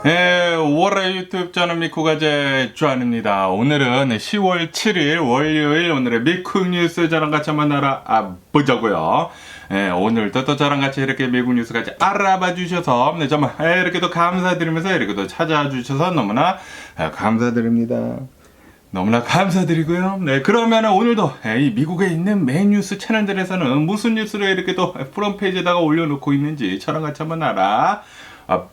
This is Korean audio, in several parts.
5월의 유튜브 저는 미쿠가제 쭈안입니다. 오늘은 10월 7일 월요일 오늘의 미국 뉴스 저랑 같이 한번 알아보자고요. 오늘도 또 저랑 같이 이렇게 미국 뉴스 같이 알아봐 주셔서 정말 이렇게 또 감사드리면서 이렇게 또 찾아와 주셔서 너무나 감사드립니다. 너무나 감사드리고요. 그러면 오늘도 이 미국에 있는 메인 뉴스 채널들에서는 무슨 뉴스를 이렇게 또 프론페이지에다가 올려놓고 있는지 저랑 같이 한번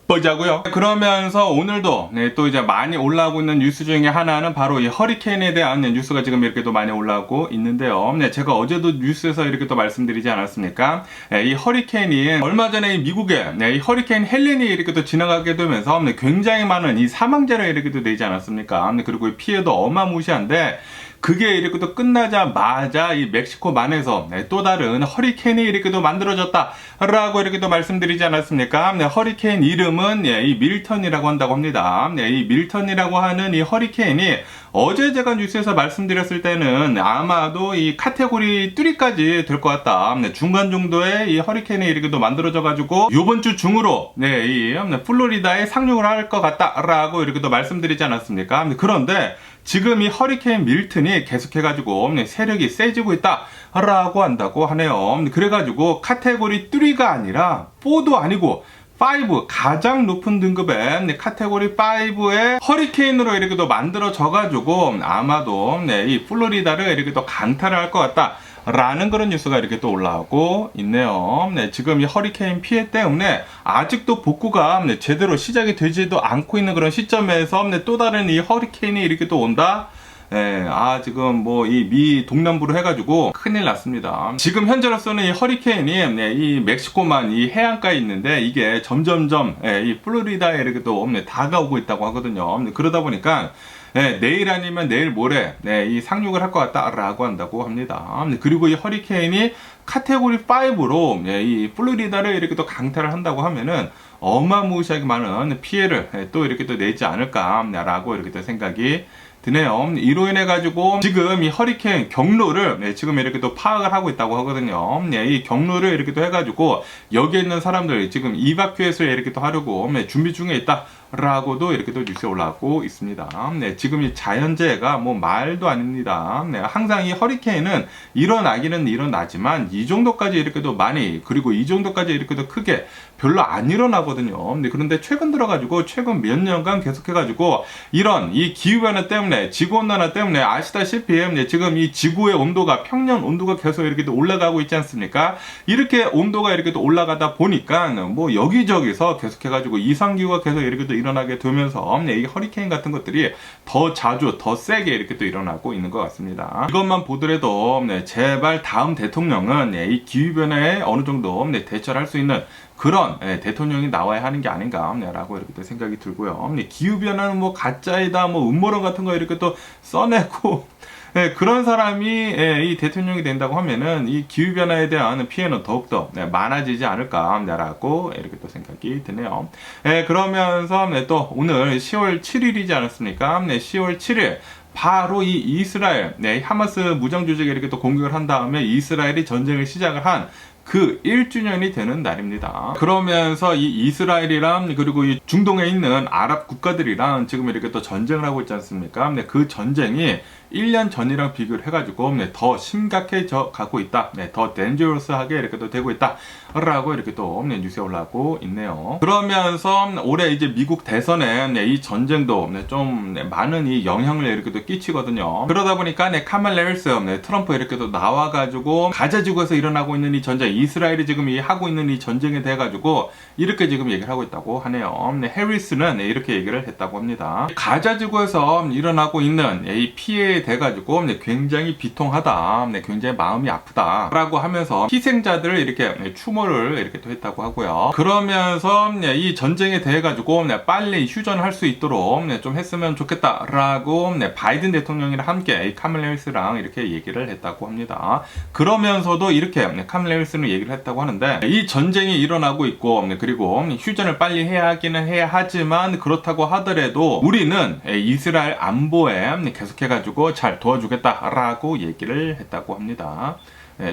보자고요. 그러면서 오늘도 또 이제 많이 올라오고 있는 뉴스 중에 하나는 바로 이 허리케인에 대한 뉴스가 지금 이렇게 또 많이 올라오고 있는데요. 제가 어제도 뉴스에서 이렇게 또 말씀드리지 않았습니까? 이 허리케인이 얼마 전에 미국에 이 허리케인 헬렌이 이렇게 또 지나가게 되면서 굉장히 많은 이 사망자를 이렇게 또 내지 않았습니까? 그리고 피해도 어마무시한데 그게 이렇게 또 끝나자마자 이 멕시코만에서 또 다른 허리케인이 이렇게 또 만들어졌다라고 이렇게 또 말씀드리지 않았습니까? 허리케인 이름은 이 밀턴이라고 한다고 합니다. 이 밀턴이라고 하는 이 허리케인이 어제 제가 뉴스에서 말씀드렸을 때는 아마도 이 카테고리 3까지 될 것 같다. 중간 정도의 이 허리케인이 이렇게 또 만들어져가지고 이번 주 중으로 이 플로리다에 상륙을 할 것 같다라고 이렇게 또 말씀드리지 않았습니까? 그런데 지금 이 허리케인 밀튼이 계속해가지고 세력이 세지고 있다라고 한다고 하네요. 그래가지고 카테고리 3가 아니라 4도 아니고 5 가장 높은 등급의 카테고리 5의 허리케인으로 이렇게 또 만들어져가지고 아마도 이 플로리다를 이렇게 또 강타를 할 것 같다. 라는 그런 뉴스가 이렇게 또 올라오고 있네요. 지금 이 허리케인 피해 때문에 아직도 복구가 제대로 시작이 되지도 않고 있는 그런 시점에서 또 다른 이 허리케인이 이렇게 또 온다? 지금 뭐 이 미 동남부로 해가지고 큰일 났습니다. 지금 현재로서는 이 허리케인이 이 멕시코만 이 해안가에 있는데 이게 점점점 이 플로리다에 이렇게 또 다가오고 있다고 하거든요. 그러다 보니까 내일 아니면 내일 모레 이 상륙을 할 것 같다라고 한다고 합니다. 그리고 이 허리케인이 카테고리 5로 이 플로리다를 이렇게 또 강타를 한다고 하면은 어마무시하게 많은 피해를 또 이렇게 또 내지 않을까라고 이렇게 또 생각이 드네요. 이로 인해 가지고 지금 이 허리케인 경로를 지금 이렇게 또 파악을 하고 있다고 하거든요. 이 경로를 이렇게 또 해가지고 여기에 있는 사람들 지금 이바큐에이션을 이렇게 또 하려고 준비 중에 있다. 라고도 이렇게 또 뉴스에 올라오고 있습니다. 지금 이 자연재해가 뭐 말도 아닙니다. 항상 이 허리케인은 일어나기는 일어나지만 이 정도까지 이렇게 또 많이 그리고 이 정도까지 이렇게 또 크게 별로 안 일어나거든요. 그런데 최근 들어가지고 최근 몇 년간 계속해가지고 이런 이 기후변화 때문에 지구온난화 때문에 아시다시피 지금 이 지구의 온도가 평년 온도가 계속 이렇게 또 올라가고 있지 않습니까? 이렇게 온도가 이렇게 또 올라가다 보니까 뭐 여기저기서 계속해가지고 이상기후가 계속 이렇게 또 일어나게 되면서 이 허리케인 같은 것들이 더 자주 더 세게 이렇게 또 일어나고 있는 것 같습니다. 이것만 보더라도 제발 다음 대통령은 이 기후변화에 어느 정도 대처를 할 수 있는 그런 대통령이 나와야 하는 게 아닌가라고 이렇게 또 생각이 들고요. 기후변화는 뭐 가짜이다 뭐 음모론 같은 거 이렇게 또 써내고 그런 사람이 이 대통령이 된다고 하면은 이 기후변화에 대한 피해는 더욱더 많아지지 않을까라고 이렇게 또 생각이 드네요. 그러면서 또 오늘 10월 7일이지 않았습니까? 10월 7일 바로 이 이스라엘, 하마스 무장조직에 이렇게 또 공격을 한 다음에 이스라엘이 전쟁을 시작을 한 그 1주년이 되는 날입니다. 그러면서 이 이스라엘이랑 그리고 이 중동에 있는 아랍 국가들이랑 지금 이렇게 또 전쟁을 하고 있지 않습니까? 그 전쟁이 1년 전이랑 비교를 해가지고 더 심각해져 가고 있다. 더 덴저러스하게 이렇게 또 되고 있다. 라고 이렇게 또 뉴스에 올라오고 있네요. 그러면서 올해 이제 미국 대선에 이 전쟁도 좀 많은 이 영향을 이렇게 또 끼치거든요. 그러다 보니까 카말라 해리스 트럼프 이렇게 또 나와가지고 가자지구에서 일어나고 있는 이 전쟁 이스라엘이 지금 이 하고 있는 이 전쟁에 대해 가지고 이렇게 지금 얘기를 하고 있다고 하네요. 해리스는 이렇게 얘기를 했다고 합니다. 가자지구에서 일어나고 있는 이 피해에 대해 가지고 굉장히 비통하다, 굉장히 마음이 아프다 라고 하면서 희생자들을 이렇게 추모를 이렇게 또 했다고 하고요. 그러면서 이 전쟁에 대해 가지고 빨리 휴전할 수 있도록 좀 했으면 좋겠다 라고 바이든 대통령이랑 함께 카말라 해리스랑 이렇게 얘기를 했다고 합니다. 그러면서도 이렇게 카말라 해리스는 얘기를 했다고 하는데 이 전쟁이 일어나고 있고 그리고 휴전을 빨리 해야 하기는 해야 하지만 그렇다고 하더라도 우리는 이스라엘 안보에 계속해가지고 잘 도와주겠다라고 얘기를 했다고 합니다.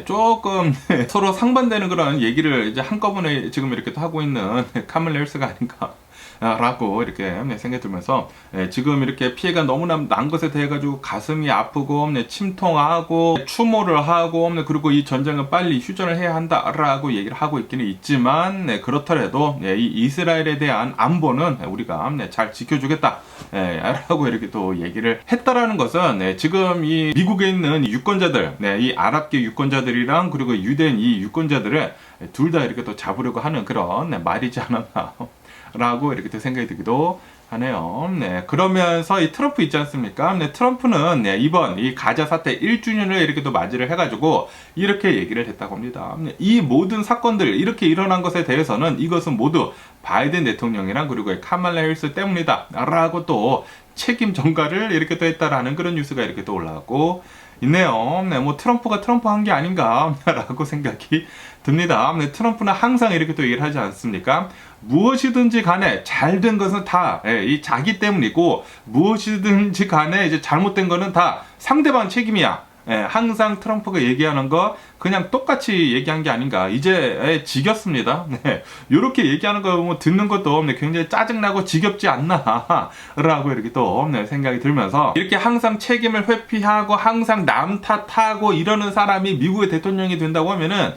조금 서로 상반되는 그런 얘기를 이제 한꺼번에 지금 이렇게 또 하고 있는 카말라 해리스가 아닌가 라고 이렇게 생각이 들면서 지금 이렇게 피해가 너무나 난 것에 대해 가지고 가슴이 아프고 침통하고 추모를 하고 그리고 이 전쟁은 빨리 휴전을 해야 한다라고 얘기를 하고 있기는 있지만 그렇더라도 이 이스라엘에 대한 안보는 우리가 잘 지켜주겠다 라고 이렇게 또 얘기를 했다라는 것은 지금 이 미국에 있는 유권자들, 이 아랍계 유권자들이랑 그리고 유대인 이 유권자들을 둘 다 이렇게 또 잡으려고 하는 그런 말이지 않았나 라고 이렇게 또 생각이 들기도 하네요. 그러면서 이 트럼프 있지 않습니까? 트럼프는 이번 이 가자 사태 1주년을 이렇게 또 맞이를 해가지고 이렇게 얘기를 했다고 합니다. 이 모든 사건들 이렇게 일어난 것에 대해서는 이것은 모두 바이든 대통령이랑 그리고 카말라 해리스 때문이다 라고 또 책임 전가를 이렇게 또 했다라는 그런 뉴스가 이렇게 또 올라가고 있네요. 뭐 트럼프가 트럼프 한 게 아닌가 라고 생각이 듭니다. 트럼프는 항상 이렇게 또 얘기를 하지 않습니까? 무엇이든지 간에 잘된 것은 다 이 자기 때문이고 무엇이든지 간에 이제 잘못된 거는 다 상대방 책임이야. 항상 트럼프가 얘기하는 거 그냥 똑같이 얘기한 게 아닌가. 이제 지겹습니다. 이렇게 얘기하는 거 보면 듣는 것도 굉장히 짜증나고 지겹지 않나 라고 이렇게 또 생각이 들면서 이렇게 항상 책임을 회피하고 항상 남 탓하고 이러는 사람이 미국의 대통령이 된다고 하면은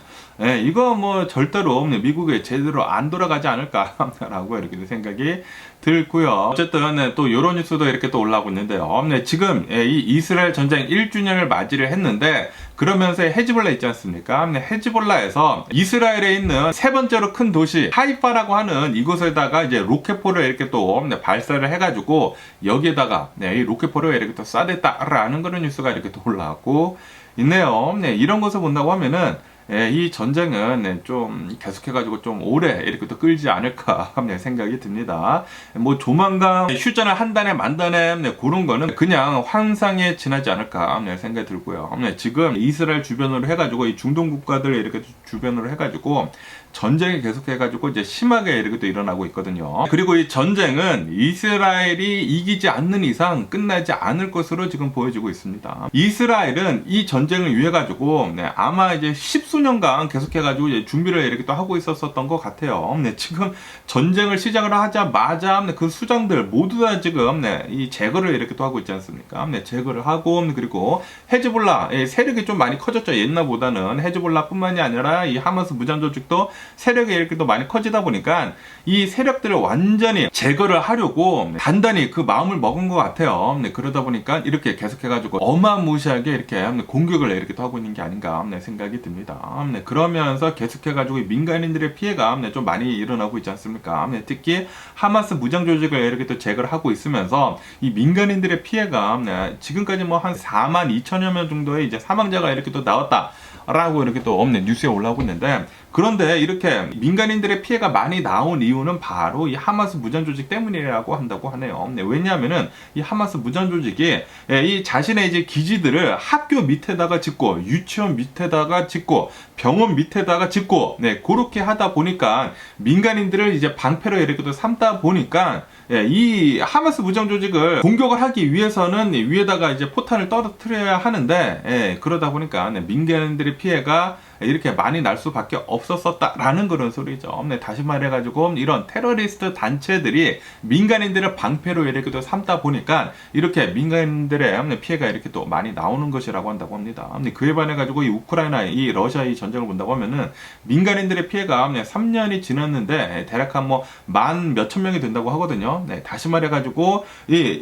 이거 뭐 절대로 미국에 제대로 안 돌아가지 않을까라고 이렇게 생각이 들고요. 어쨌든 또 이런 뉴스도 이렇게 또 올라오고 있는데요. 지금 이 이스라엘 전쟁 1주년을 맞이를 했는데 그러면서 헤즈볼라 있지 않습니까? 헤즈볼라에서 이스라엘에 있는 세 번째로 큰 도시 하이파라고 하는 이곳에다가 이제 로켓포를 이렇게 또 발사를 해가지고 여기에다가 이 로켓포를 이렇게 또 쏴댔다라는 그런 뉴스가 이렇게 또 올라오고 있네요. 이런 것을 본다고 하면은 이 전쟁은 좀 계속해가지고 좀 오래 이렇게 또 끌지 않을까 생각이 듭니다. 뭐 조만간 휴전을 한다네 만다네 그런 거는 그냥 환상에 지나지 않을까 생각이 들고요. 지금 이스라엘 주변으로 해가지고 이 중동 국가들 이렇게 주변으로 해가지고 전쟁이 계속해가지고 이제 심하게 이렇게 또 일어나고 있거든요. 그리고 이 전쟁은 이스라엘이 이기지 않는 이상 끝나지 않을 것으로 지금 보여지고 있습니다. 이스라엘은 이 전쟁을 위해 가지고 아마 이제 십수년간 계속해가지고 이제 준비를 이렇게 또 하고 있었던 것 같아요. 지금 전쟁을 시작을 하자마자 그 수장들 모두 다 지금 이 제거를 이렇게 또 하고 있지 않습니까? 제거를 하고 그리고 헤즈볼라 세력이 좀 많이 커졌죠. 옛날보다는 헤즈볼라뿐만이 아니라 이 하마스 무장 조직도 세력이 이렇게 또 많이 커지다 보니까 이 세력들을 완전히 제거를 하려고 단단히 그 마음을 먹은 것 같아요. 그러다 보니까 이렇게 계속해가지고 어마무시하게 이렇게 공격을 이렇게 또 하고 있는 게 아닌가 생각이 듭니다. 그러면서 계속해가지고 민간인들의 피해가 좀 많이 일어나고 있지 않습니까? 특히 하마스 무장 조직을 이렇게 또 제거를 하고 있으면서 이 민간인들의 피해가 지금까지 뭐 한 42,000여 명 정도의 이제 사망자가 이렇게 또 나왔다. 라고 이렇게 또 뉴스에 올라오고 있는데 그런데 이렇게 민간인들의 피해가 많이 나온 이유는 바로 이 하마스 무장 조직 때문이라고 한다고 하네요. 왜냐하면은 이 하마스 무장 조직이 이 자신의 이제 기지들을 학교 밑에다가 짓고 유치원 밑에다가 짓고 병원 밑에다가 짓고 그렇게 하다 보니까 민간인들을 이제 방패로 이렇게 또 삼다 보니까 이 하마스 무장 조직을 공격을 하기 위해서는 위에다가 이제 포탄을 떨어뜨려야 하는데 그러다 보니까 민간인들의 피해가 이렇게 많이 날 수밖에 없었다라는 그런 소리죠. 다시 말해가지고 이런 테러리스트 단체들이 민간인들을 방패로 이렇게 또 삼다 보니까 이렇게 민간인들의 피해가 이렇게 또 많이 나오는 것이라고 한다고 합니다. 그에 반해가지고 이 우크라이나, 이 러시아 이 전쟁을 본다고 하면은 민간인들의 피해가 3년이 지났는데 대략 한 뭐 만 몇천 명이 된다고 하거든요. 다시 말해가지고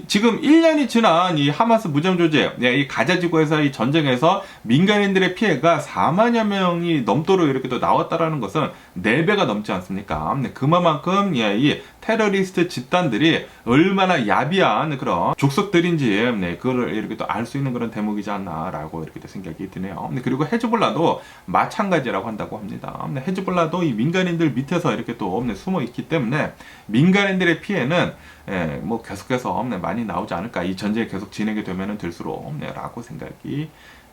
지금 1년이 지난 이 하마스 무장 조직, 이 가자 지구에서 이 전쟁에서 민간인들의 피해가 4만여 명이 넘도록 이렇게 또 나왔다라는 것은 4배가 넘지 않습니까? 그만큼 이 테러리스트 집단들이 얼마나 야비한 그런 족속들인지 그거를 이렇게 또 알 수 있는 그런 대목이지 않나라고 이렇게 또 생각이 드네요. 그리고 헤즈볼라도 마찬가지라고 한다고 합니다. 헤즈볼라도 이 민간인들 밑에서 이렇게 또 숨어 있기 때문에 민간인들의 피해는 뭐 계속해서 많이 나오지 않을까. 이 전쟁이 계속 진행이 되면 될수록 라고 생각이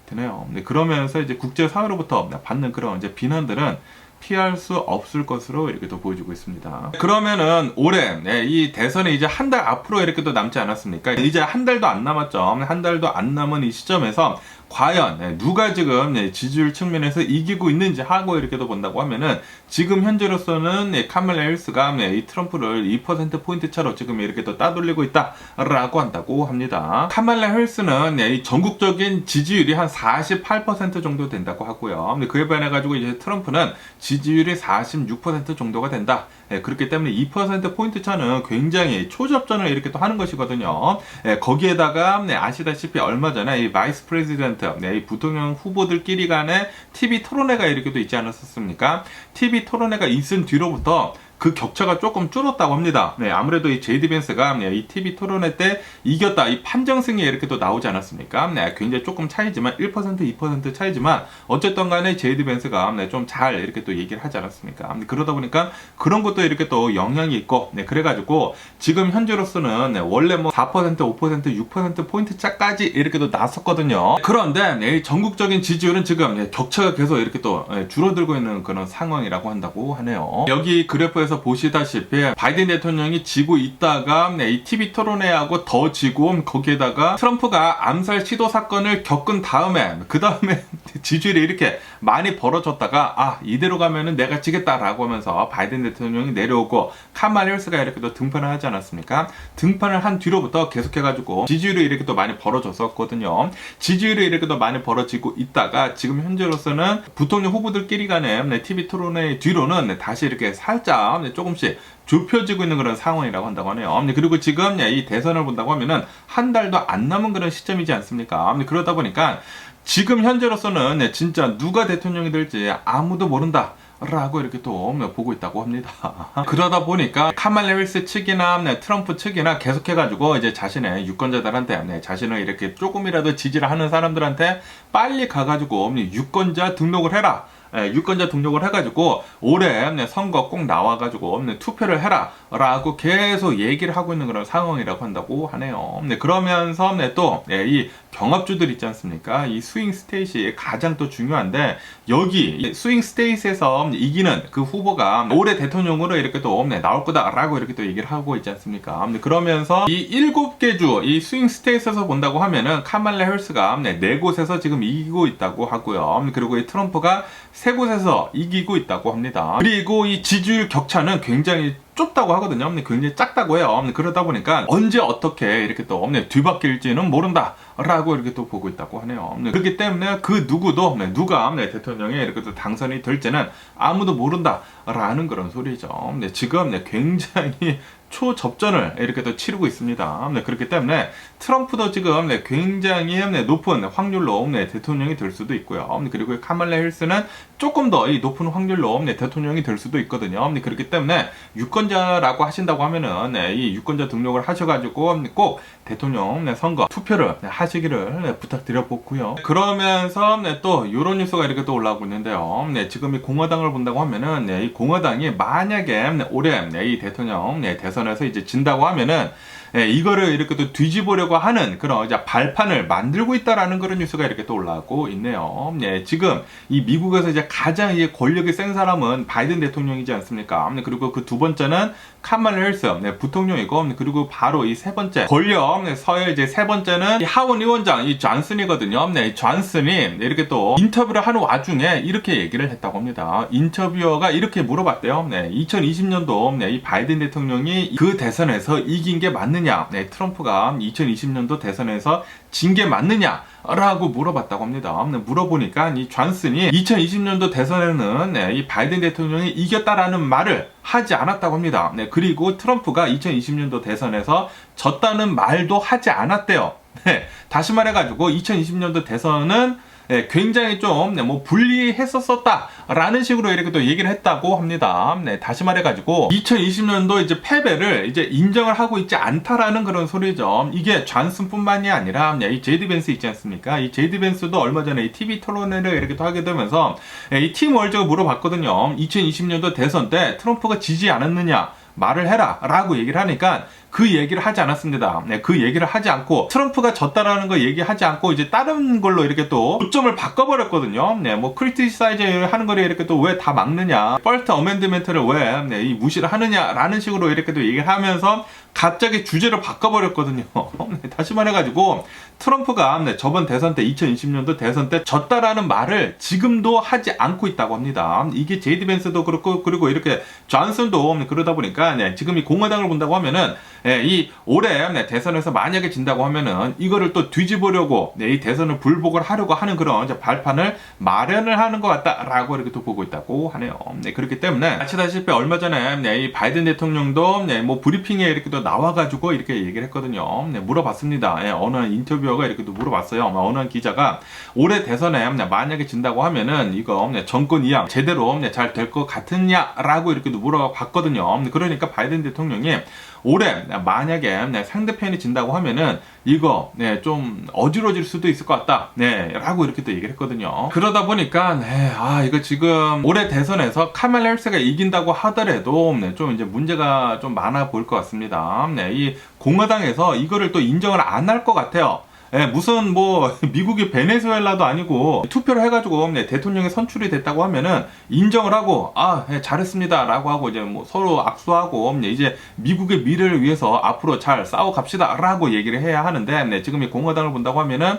드네요. 그러면서 이제 국제사회로부터 받는 그런 이제 비난들은 피할 수 없을 것으로 이렇게 또 보여지고 있습니다. 그러면은 올해 이 대선이 이제 한 달 앞으로 이렇게 또 남지 않았습니까? 이제 한 달도 안 남았죠. 한 달도 안 남은 이 시점에서 과연 누가 지금 지지율 측면에서 이기고 있는지 하고 이렇게도 본다고 하면은 지금 현재로서는 카말라 해리스가 이 트럼프를 2%포인트 차로 지금 이렇게 또 따돌리고 있다라고 한다고 합니다. 카말라 해리스는 이 전국적인 지지율이 한 48% 정도 된다고 하고요. 그에 반해 가지고 이제 트럼프는 지지율이 46% 정도가 된다. 그렇기 때문에 2%포인트 차는 굉장히 초접전을 이렇게 또 하는 것이거든요. 거기에다가 아시다시피 얼마 전에 이 바이스 프레지던트, 이 부통령 후보들끼리 간의 TV 토론회가 이렇게 또 있지 않았었습니까? TV 토론회가 있은 뒤로부터 그 격차가 조금 줄었다고 합니다. 아무래도 이 제이디 벤스가 이 TV 토론회 때 이겼다, 이 판정승이 이렇게 또 나오지 않았습니까? 굉장히 조금 차이지만 1%, 2% 차이지만 어쨌든 간에 제이디 벤스가 좀 잘 이렇게 또 얘기를 하지 않았습니까? 그러다 보니까 그런 것도 이렇게 또 영향이 있고, 그래가지고 지금 현재로서는 원래 뭐 4%, 5%, 6% 포인트 차까지 이렇게 또 났었거든요. 그런데 전국적인 지지율은 지금 격차가 계속 이렇게 또 줄어들고 있는 그런 상황이라고 한다고 하네요. 여기 그래프에서 보시다시피 바이든 대통령이 지고 있다가 이 TV 토론회하고 더 지고, 거기에다가 트럼프가 암살 시도 사건을 겪은 다음에 그 다음에 지지율이 이렇게 많이 벌어졌다가 이대로 가면은 내가 지겠다라고 하면서 바이든 대통령이 내려오고 카말라 해리스가 이렇게 또 등판을 하지 않았습니까? 등판을 한 뒤로부터 계속해가지고 지지율이 이렇게 또 많이 벌어졌었거든요. 지지율이 이렇게 또 많이 벌어지고 있다가 지금 현재로서는 부통령 후보들끼리 간의 TV 토론회 뒤로는 다시 이렇게 살짝 조금씩 좁혀지고 있는 그런 상황이라고 한다고 하네요. 그리고 지금 이 대선을 본다고 하면은 한 달도 안 남은 그런 시점이지 않습니까? 그러다 보니까 지금 현재로서는 진짜 누가 대통령이 될지 아무도 모른다 라고 이렇게 또 보고 있다고 합니다. 그러다 보니까 카말라 해리스 측이나 트럼프 측이나 계속해가지고 이제 자신의 유권자들한테 자신을 이렇게 조금이라도 지지를 하는 사람들한테 빨리 가가지고 유권자 등록을 해라, 유권자 등록을 해가지고 올해 선거 꼭 나와가지고 투표를 해라 라고 계속 얘기를 하고 있는 그런 상황이라고 한다고 하네요. 그러면서 또 이 경합주들 있지 않습니까? 이 스윙 스테이트이 가장 또 중요한데, 여기 스윙 스테이트에서 이기는 그 후보가 올해 대통령으로 이렇게 또 나올 거다라고 이렇게 또 얘기를 하고 있지 않습니까? 그러면서 이 7개 주, 이 스윙 스테이트에서 본다고 하면은 카말라 해리스가 4곳에서 지금 이기고 있다고 하고요. 그리고 이 트럼프가 3곳에서 이기고 있다고 합니다. 그리고 이 지지율 격차는 굉장히 좁다고 하거든요. 굉장히 작다고 해요. 그러다 보니까 언제 어떻게 이렇게 또 뒤바뀔지는 모른다 라고 이렇게 또 보고 있다고 하네요. 그렇기 때문에 그 누구도 누가 대통령에 이렇게 또 당선이 될지는 아무도 모른다 라는 그런 소리죠. 지금 굉장히 초접전을 이렇게 또 치르고 있습니다. 그렇기 때문에 트럼프도 지금 굉장히 높은 확률로 대통령이 될 수도 있고요. 그리고 카말라 해리스는 조금 더 이 높은 확률로 대통령이 될 수도 있거든요. 그렇기 때문에 유권자라고 하신다고 하면은 이 유권자 등록을 하셔가지고 꼭 대통령 선거 투표를 하시기를 부탁드려보고요. 그러면서 또 이런 뉴스가 이렇게 또 올라오고 있는데요. 지금 이 공화당을 본다고 하면은 이 공화당이 만약에 올해 이 대통령 대선에서 이제 진다고 하면은 이거를 이렇게 또 뒤집으려고 하는 그런 이제 발판을 만들고 있다라는 그런 뉴스가 이렇게 또 올라오고 있네요. 지금 이 미국에서 이제 가장 이제 권력이 센 사람은 바이든 대통령이지 않습니까? 그리고 그 두 번째는 카말라 해리스 부통령이고, 그리고 바로 이 세 번째 권력 서열 이제 세 번째는 이 하원 의원장 이 존슨이거든요. 이 존슨이 이렇게 또 인터뷰를 하는 와중에 이렇게 얘기를 했다고 합니다. 인터뷰어가 이렇게 물어봤대요. 2020년도 이 바이든 대통령이 그 대선에서 이긴 게 맞느냐, 트럼프가 2020년도 대선에서 진 게 맞느냐 라고 물어봤다고 합니다. 물어보니까 이 존슨이 2020년도 대선에는 이 바이든 대통령이 이겼다라는 말을 하지 않았다고 합니다. 그리고 트럼프가 2020년도 대선에서 졌다는 말도 하지 않았대요. 다시 말해가지고 2020년도 대선은 굉장히 좀 불리했었다라는 식으로 이렇게 또 얘기를 했다고 합니다. 다시 말해가지고 2020년도 이제 패배를 이제 인정을 하고 있지 않다라는 그런 소리죠. 이게 존슨뿐만이 아니라 이 제이디 벤스 있지 않습니까? 이 제이디 벤스도 얼마 전에 이 TV 토론회를 이렇게 또 하게 되면서 이 팀 월즈가 물어봤거든요. 2020년도 대선 때 트럼프가 지지 않았느냐? 말을 해라라고 얘기를 하니까 그 얘기를 하지 않았습니다. 네, 그 얘기를 하지 않고 트럼프가 졌다라는 거 얘기하지 않고 이제 다른 걸로 이렇게 또 초점을 바꿔버렸거든요. 네, 뭐 크리티사이즈 하는 거를 이렇게 또 왜 다 막느냐, 퍼스트 어멘드멘트를 왜 네, 이 무시를 하느냐라는 식으로 이렇게 또 얘기를 하면서 갑자기 주제를 바꿔버렸거든요. 네, 다시 말해가지고 트럼프가 네, 저번 대선 때 2020년도 대선 때 졌다라는 말을 지금도 하지 않고 있다고 합니다. 이게 제이디 벤스도 그렇고 그리고 이렇게 존슨도 그러다 보니까 네, 지금 이 공화당을 본다고 하면은 네, 이 올해 네, 대선에서 만약에 진다고 하면은 이거를 또 뒤집으려고 네, 이 대선을 불복을 하려고 하는 그런 이제 발판을 마련을 하는 것 같다라고 이렇게 또 보고 있다고 하네요. 네, 그렇기 때문에 아시다시피 얼마 전에 네, 이 바이든 대통령도 네, 뭐 브리핑에 이렇게 또 나와가지고 이렇게 얘기를 했거든요. 네, 물어봤습니다. 네, 어느 인터뷰어가 이렇게 또 물어봤어요. 어느 기자가 올해 대선에 네, 만약에 진다고 하면은 이거 네, 정권 이양 제대로 네, 잘 될 것 같으냐라고 이렇게 또 물어봤거든요. 그러니까 바이든 대통령이 올해 만약에 네, 상대편이 진다고 하면은 이거 네, 좀 어지러질 수도 있을 것 같다. 네, 라고 이렇게 또 얘기를 했거든요. 그러다 보니까 네, 이거 지금 올해 대선에서 카말라 해리스가 이긴다고 하더라도 네, 좀 이제 문제가 좀 많아 보일 것 같습니다. 네, 이 공화당에서 이거를 또 인정을 안 할 것 같아요. 예, 무슨 뭐 미국이 베네수엘라도 아니고 투표를 해가지고 네, 대통령이 선출이 됐다고 하면은 인정을 하고 예, 잘했습니다라고 하고 이제 뭐 서로 악수하고 네, 이제 미국의 미래를 위해서 앞으로 잘 싸워 갑시다라고 얘기를 해야 하는데 네, 지금 이 공화당을 본다고 하면은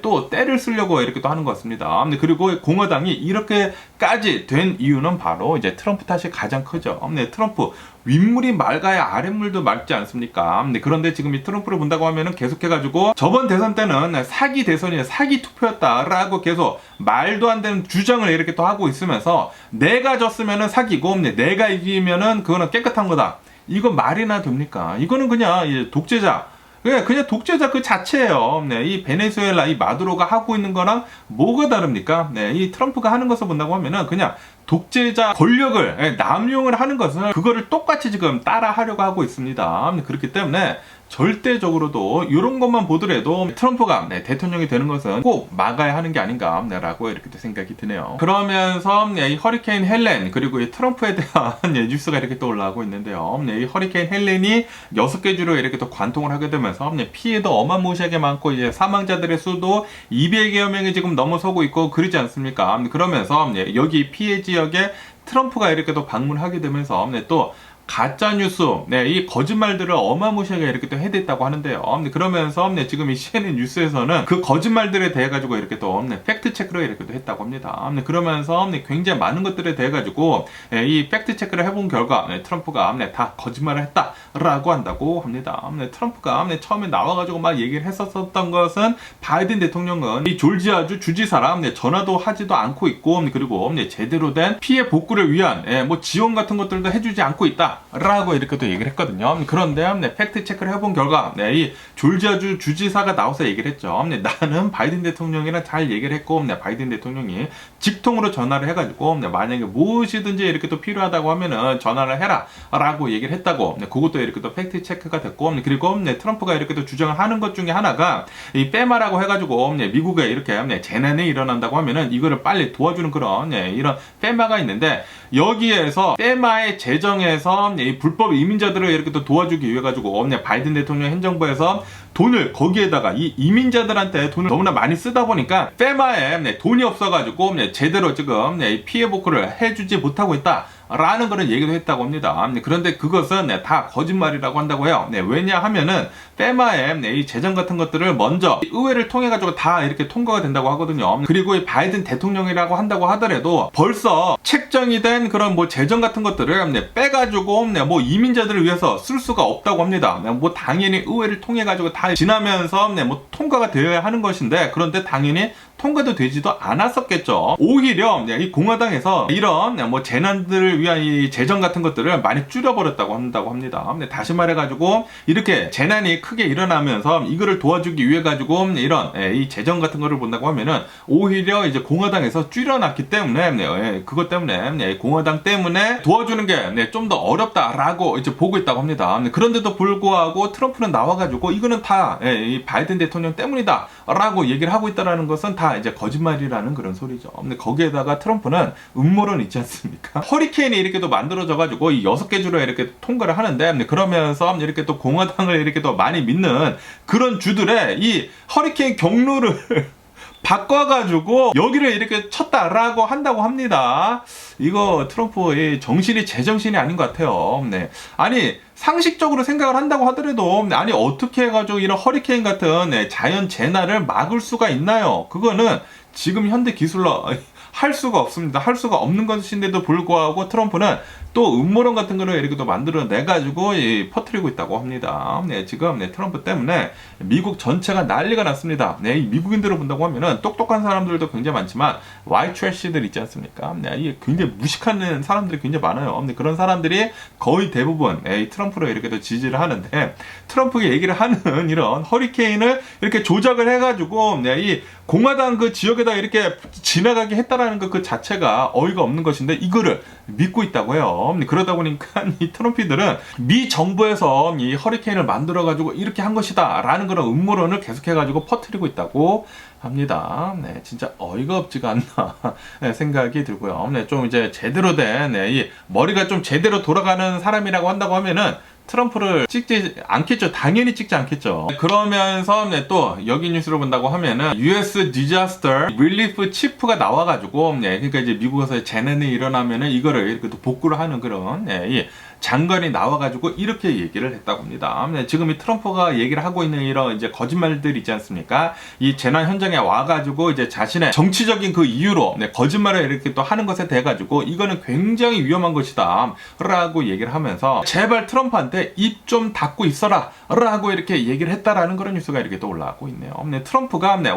또 때를 쓰려고 이렇게 또 하는 것 같습니다. 그리고 공화당이 이렇게까지 된 이유는 바로 이제 트럼프 탓이 가장 크죠. 네, 트럼프 윗물이 맑아야 아랫물도 맑지 않습니까? 그런데 지금 이 트럼프를 본다고 하면은 계속해가지고 저번 대선 때는 사기 대선이야, 사기 투표였다라고 계속 말도 안 되는 주장을 이렇게 또 하고 있으면서 내가 졌으면은 사기고 내가 이기면은 그거는 깨끗한 거다. 이거 말이나 됩니까? 이거는 그냥 독재자. 그냥 독재자 그 자체예요. 네, 이 베네수엘라 이 마두로가 하고 있는 거랑 뭐가 다릅니까? 네, 이 트럼프가 하는 것을 본다고 하면은 그냥 독재자 권력을 남용을 하는 것을 그거를 똑같이 지금 따라 하려고 하고 있습니다. 그렇기 때문에 절대적으로도 이런 것만 보더라도 트럼프가 대통령이 되는 것은 꼭 막아야 하는 게 아닌가 라고 이렇게 생각이 드네요. 그러면서 이 허리케인 헬렌 그리고 이 트럼프에 대한 뉴스가 이렇게 또 올라오고 있는데요. 이 허리케인 헬렌이 6개 주로 이렇게 또 관통을 하게 되면서 피해도 어마무시하게 많고 이제 사망자들의 수도 200여 명이 지금 넘어서고 있고 그러지 않습니까? 그러면서 여기 피해 지역에 트럼프가 이렇게 또 방문하게 되면서 또 가짜뉴스, 이 거짓말들을 어마무시하게 이렇게 또 해댔다고 하는데요. 그러면서 지금 이 CNN 뉴스에서는 그 거짓말들에 대해 가지고 이렇게 또 팩트 체크를 이렇게 또 했다고 합니다. 그러면서 굉장히 많은 것들에 대해 가지고 이 팩트 체크를 해본 결과 트럼프가 다 거짓말을 했다라고 한다고 합니다. 트럼프가 처음에 나와가지고 막 얘기를 했었던 것은 바이든 대통령은 이 졸지아주 주지사랑 전화도 하지도 않고 있고 그리고 제대로 된 피해 복구를 위한 뭐 지원 같은 것들도 해주지 않고 있다. 라고 이렇게 또 얘기를 했거든요. 그런데 팩트 체크를 해본 결과 이 졸지아주 주지사가 나와서 얘기를 했죠. 나는 바이든 대통령이랑 잘 얘기를 했고 바이든 대통령이 직통으로 전화를 해가지고 만약에 무엇이든지 이렇게 또 필요하다고 하면은 전화를 해라 라고 얘기를 했다고 그것도 이렇게 또 팩트 체크가 됐고 그리고 트럼프가 이렇게 또 주장을 하는 것 중에 하나가 이 페마라고 해가지고 미국에 이렇게 재난이 일어난다고 하면은 이거를 빨리 도와주는 그런 이런 페마가 있는데 여기에서 페마의 재정에서 이 불법 이민자들을 이렇게 또 도와주기 위해 가지고 바이든 대통령 행정부에서 돈을 거기에다가 이 이민자들한테 돈을 너무나 많이 쓰다 보니까 페마에 돈이 없어가지고 제대로 지금 피해 복구를 해주지 못하고 있다. 라는 그런 얘기도 했다고 합니다. 그런데 그것은 다 거짓말이라고 한다고 해요. 왜냐하면은 페마의 이 재정 같은 것들을 먼저 의회를 통해 가지고 다 이렇게 통과가 된다고 하거든요. 그리고 이 바이든 대통령이라고 한다고 하더라도 벌써 책정이 된 그런 뭐 재정 같은 것들을 빼가지고 뭐 이민자들을 위해서 쓸 수가 없다고 합니다. 뭐 당연히 의회를 통해 가지고 다 지나면서 뭐 통과가 되어야 하는 것인데 그런데 당연히 통과도 되지도 않았었겠죠. 오히려 이 공화당에서 이런 뭐 재난들을 위한 이 재정 같은 것들을 많이 줄여버렸다고 한다고 합니다. 다시 말해가지고 이렇게 재난이 크게 일어나면서 이거를 도와주기 위해 가지고 이런 이 재정 같은 거를 본다고 하면은 오히려 이제 공화당에서 줄여놨기 때문에 그것 때문에 공화당 때문에 도와주는 게 좀 더 어렵다라고 이제 보고 있다고 합니다. 그런데도 불구하고 트럼프는 나와가지고 이거는 다 이 바이든 대통령 때문이다라고 얘기를 하고 있다라는 것은 다 다 이제 거짓말이라는 그런 소리죠. 근데 거기에다가 트럼프는 음모론 있지 않습니까? 허리케인이 이렇게 또 만들어져가지고 이 6개 주로 이렇게 통과를 하는데, 그러면서 이렇게 또 공화당을 이렇게 또 많이 믿는 그런 주들의 이 허리케인 경로를 바꿔가지고 여기를 이렇게 쳤다라고 한다고 합니다. 이거 트럼프의 정신이 제정신이 아닌 것 같아요. 네. 아니 상식적으로 생각을 한다고 하더라도 아니 어떻게 해가지고 이런 허리케인 같은 자연 재난을 막을 수가 있나요? 그거는 지금 현대 기술로 할 수가 없습니다. 할 수가 없는 것인데도 불구하고 트럼프는 또 음모론 같은 거를 이렇게 또 만들어내가지고 퍼뜨리고 있다고 합니다. 네, 지금 트럼프 때문에 미국 전체가 난리가 났습니다. 네, 이 미국인들을 본다고 하면은 똑똑한 사람들도 굉장히 많지만 와이트 트래시들 있지 않습니까? 네, 이게 굉장히 무식한 사람들이 굉장히 많아요. 근데 그런 사람들이 거의 대부분 이 트럼프를 이렇게 또 지지를 하는데, 트럼프가 얘기를 하는 이런 허리케인을 이렇게 조작을 해가지고 이 공화당 그 지역에다 이렇게 지나가게 했다라는 그 자체가 어이가 없는 것인데 이거를 믿고 있다고 해요. 그러다 보니까 이 트럼피들은 미 정부에서 이 허리케인을 만들어가지고 이렇게 한 것이다 라는 그런 음모론을 계속해가지고 퍼뜨리고 있다고 합니다. 네, 진짜 어이가 없지가 않나 네, 생각이 들고요. 네, 좀 이제 제대로 된 이 머리가 좀 제대로 돌아가는 사람이라고 한다고 하면은 트럼프를 찍지 않겠죠. 당연히 찍지 않겠죠. 그러면서 또 여기 뉴스를 본다고 하면은 US Disaster Relief Chief가 나와가지고 그러니까 이제 미국에서 재난이 일어나면은 이거를 이렇게 또 복구를 하는 그런 이 장관이 나와가지고 이렇게 얘기를 했다고 합니다. 지금 이 트럼프가 얘기를 하고 있는 이런 이제 거짓말들 있지 않습니까? 이 재난 현장에 와가지고 이제 자신의 정치적인 그 이유로 거짓말을 이렇게 또 하는 것에 대해 가지고 이거는 굉장히 위험한 것이다 라고 얘기를 하면서 제발 트럼프한테 입 좀 닫고 있어라 라고 이렇게 얘기를 했다라는 그런 뉴스가 이렇게 또 올라오고 있네요.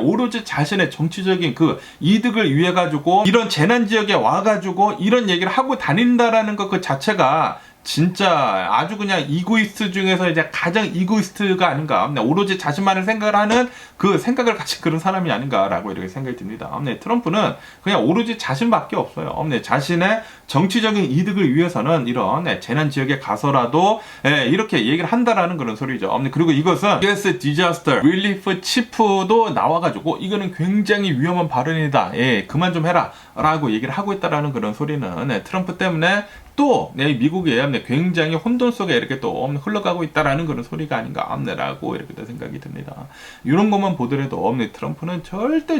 오로지 자신의 정치적인 그 이득을 위해 가지고 이런 재난 지역에 와가지고 이런 얘기를 하고 다닌다라는 것 그 자체가 진짜 아주 그냥 이고이스트 중에서 이제 가장 이고이스트가 아닌가. 오로지 자신만을 생각을 하는 그 생각을 가진 그런 사람이 아닌가라고 이렇게 생각이 듭니다. 트럼프는 그냥 오로지 자신밖에 없어요. 자신의 정치적인 이득을 위해서는 이런 재난 지역에 가서라도 이렇게 얘기를 한다라는 그런 소리죠. 그리고 이것은 US Disaster Relief Chief도 나와가지고 이거는 굉장히 위험한 발언이다. 그만 좀 해라 라고 얘기를 하고 있다라는 그런 소리는 트럼프 때문에 또 미국에 굉장히 혼돈 속에 이렇게 또 흘러가고 있다라는 그런 소리가 아닌가 라고 이렇게 또 생각이 듭니다. 이런 것만 보더라도 트럼프는 절대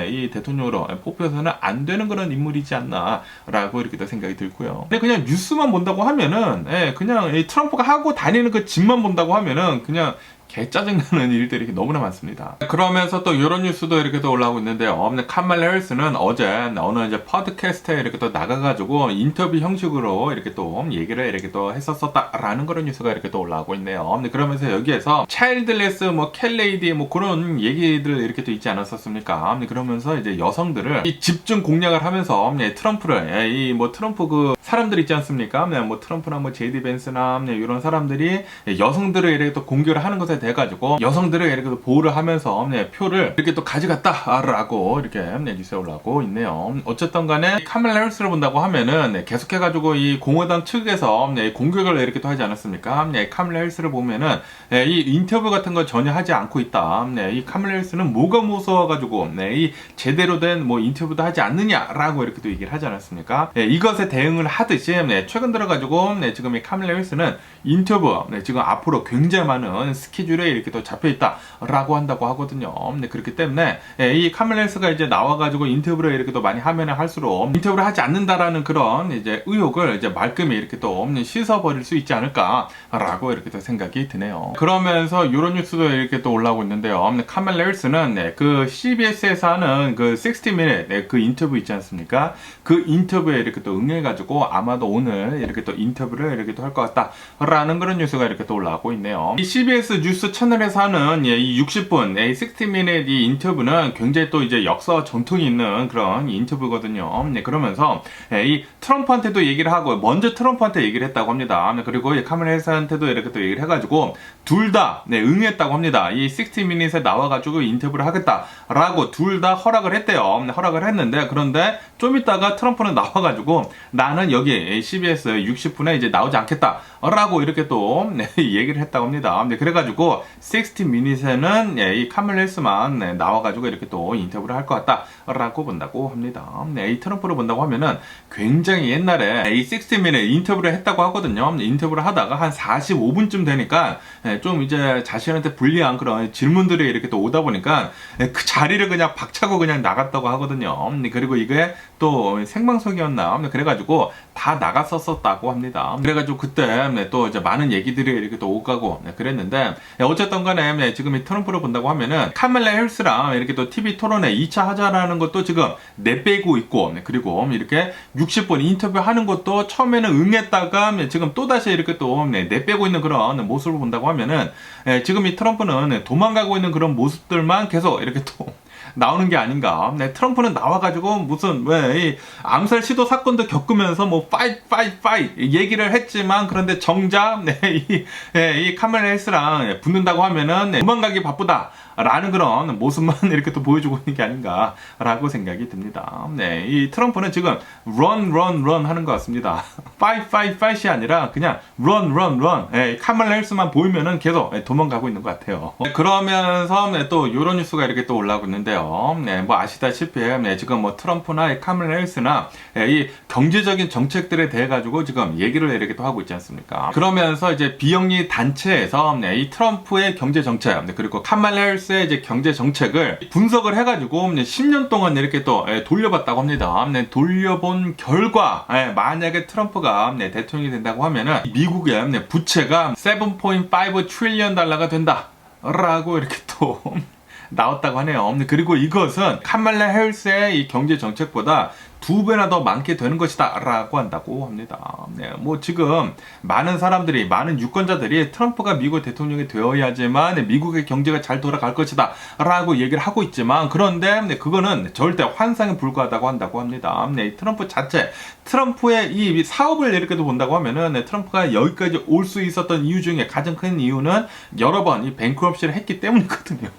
이 대통령으로 뽑혀서는 안 되는 그런 인물이지 않나 라고 이렇게 또 생각이 들고요. 근데 그냥 뉴스만 본다고 하면은 그냥 이 트럼프가 하고 다니는 그 짓만 본다고 하면은 그냥 개 짜증나는 일들이 너무나 많습니다. 그러면서 또 이런 뉴스도 이렇게 또 올라오고 있는데요. 카말라 해리스는 어제 어느 이제 팟캐스트에 이렇게 또 나가가지고 인터뷰 형식으로 이렇게 또 얘기를 이렇게 또 했었다라는 그런 뉴스가 이렇게 또 올라오고 있네요. 그러면서 여기에서 차일드레스 캣레이디 그런 얘기들 이렇게 또 있지 않았었습니까? 그러면서 이제 여성들을 이 집중 공략을 하면서 트럼프를 트럼프 그 사람들 있지 않습니까? 트럼프나 제이디 벤스나 이런 사람들이 여성들을 이렇게 또 공격을 하는 것에 돼가지고 여성들을 이렇게 보호를 하면서 표를 이렇게 또 가져갔다라고 이렇게 뉴스에 올라오고 있네요. 어쨌든 간에 카멜라 해리스를 본다고 하면은 계속해가지고 이 공화당 측에서 공격을 이렇게 또 하지 않았습니까? 카멜라 해리스를 보면은 이 인터뷰 같은 거 전혀 하지 않고 있다. 이 카멜라 해리스는 뭐가 무서워가지고 이 제대로 된 인터뷰도 하지 않느냐라고 이렇게 또 얘기를 하지 않았습니까? 이것에 대응을 하듯이 최근 들어가지고 지금 이 카멜라 해리스는 인터뷰 지금 앞으로 굉장히 많은 스케줄에 이렇게 또 잡혀있다라고 한다고 하거든요. 그렇기 때문에 이 카멜라 해리스가 이제 나와가지고 인터뷰를 이렇게 또 많이 하면 할수록 인터뷰를 하지 않는다라는 그런 이제 의혹을 이제 말끔히 이렇게 또 씻어버릴 수 있지 않을까라고 이렇게 또 생각이 드네요. 그러면서 이런 뉴스도 이렇게 또 올라오고 있는데요. 카멜라 해리스는 그 CBS에서 하는 그 60minute 그 인터뷰 있지 않습니까? 그 인터뷰에 이렇게 또 응해가지고 아마도 오늘 이렇게 또 인터뷰를 이렇게 또 할 것 같다라는 그런 뉴스가 이렇게 또 올라오고 있네요. 이 CBS 뉴스 채널에서 하는 이 60분, 60minute 이 인터뷰는 굉장히 또 이제 역사와 전통이 있는 그런 인터뷰거든요. 그러면서 이 트럼프한테도 얘기를 하고, 먼저 트럼프한테 얘기를 했다고 합니다. 그리고 이 카멜라 해리스한테도 이렇게 또 얘기를 해가지고, 둘 다 응했다고 합니다. 이 60minutes에 나와가지고 인터뷰를 하겠다라고 둘 다 허락을 했대요. 허락을 했는데, 그런데 좀 있다가 트럼프는 나와가지고, 나는 여기 CBS 60분에 이제 나오지 않겠다라고 이렇게 또 얘기를 했다고 합니다. 그래가지고 그래가지고 60미닛에는 이 카멀라 해리스만 나와가지고 이렇게 또 인터뷰를 할 것 같다라고 본다고 합니다. 이 트럼프를 본다고 하면은 굉장히 옛날에 이 60미닛 인터뷰를 했다고 하거든요. 인터뷰를 하다가 한 45분쯤 되니까 좀 이제 자신한테 불리한 그런 질문들이 이렇게 또 오다 보니까 그 자리를 그냥 박차고 그냥 나갔다고 하거든요. 그리고 이게 또 생방송이었나? 그래가지고 다 나갔었다고 합니다. 그래가지고 그때 또 이제 많은 얘기들이 이렇게 또 오가고 그랬는데 어쨌든 간에 지금 이 트럼프를 본다고 하면은 카멀라 해리스랑 이렇게 또 TV 토론회 2차 하자라는 것도 지금 내빼고 있고 그리고 이렇게 60분 인터뷰하는 것도 처음에는 응했다가 지금 또다시 이렇게 또 내빼고 있는 그런 모습을 본다고 하면은 지금 이 트럼프는 도망가고 있는 그런 모습들만 계속 이렇게 또 나오는 게 아닌가. 트럼프는 나와가지고 무슨 이 암살 시도 사건도 겪으면서 뭐 파이트 얘기를 했지만 그런데 정작 이 카멀라 해리스랑 붙는다고 하면은 도망가기 바쁘다. 라는 그런 모습만 이렇게 또 보여주고 있는 게 아닌가라고 생각이 듭니다. 이 트럼프는 지금 run 하는 것 같습니다. fight이 아니라 그냥 run. 카멀라 해리스만 보이면은 계속 도망가고 있는 것 같아요. 그러면서 또 이런 뉴스가 이렇게 또 올라오고 있는데요. 뭐 아시다시피 지금 뭐 트럼프나 이 카멀라 해리스나 이 경제적인 정책들에 대해 가지고 지금 얘기를 이렇게 또 하고 있지 않습니까? 그러면서 이제 비영리 단체에서 이 트럼프의 경제 정책 그리고 카멀라 해리스 이제 경제 정책을 분석을 해가지고 10년 동안 이렇게 또 돌려봤다고 합니다. 돌려본 결과 만약에 트럼프가 대통령이 된다고 하면은 미국의 부채가 7.5 트릴리언 달러가 된다라고 이렇게 또 나왔다고 하네요. 그리고 이것은 카멀라 해리스의 이 경제 정책보다 2배나 더 많게 되는 것이다 라고 한다고 합니다. 뭐 지금 많은 사람들이 많은 유권자들이 트럼프가 미국 대통령이 되어야지만 미국의 경제가 잘 돌아갈 것이다 라고 얘기를 하고 있지만 그런데 그거는 절대 환상에 불과하다고 한다고 합니다. 트럼프 자체 트럼프의 이 사업을 이렇게도 본다고 하면은 트럼프가 여기까지 올 수 있었던 이유 중에 가장 큰 이유는 여러 번 이 뱅크럽시를 했기 때문이거든요.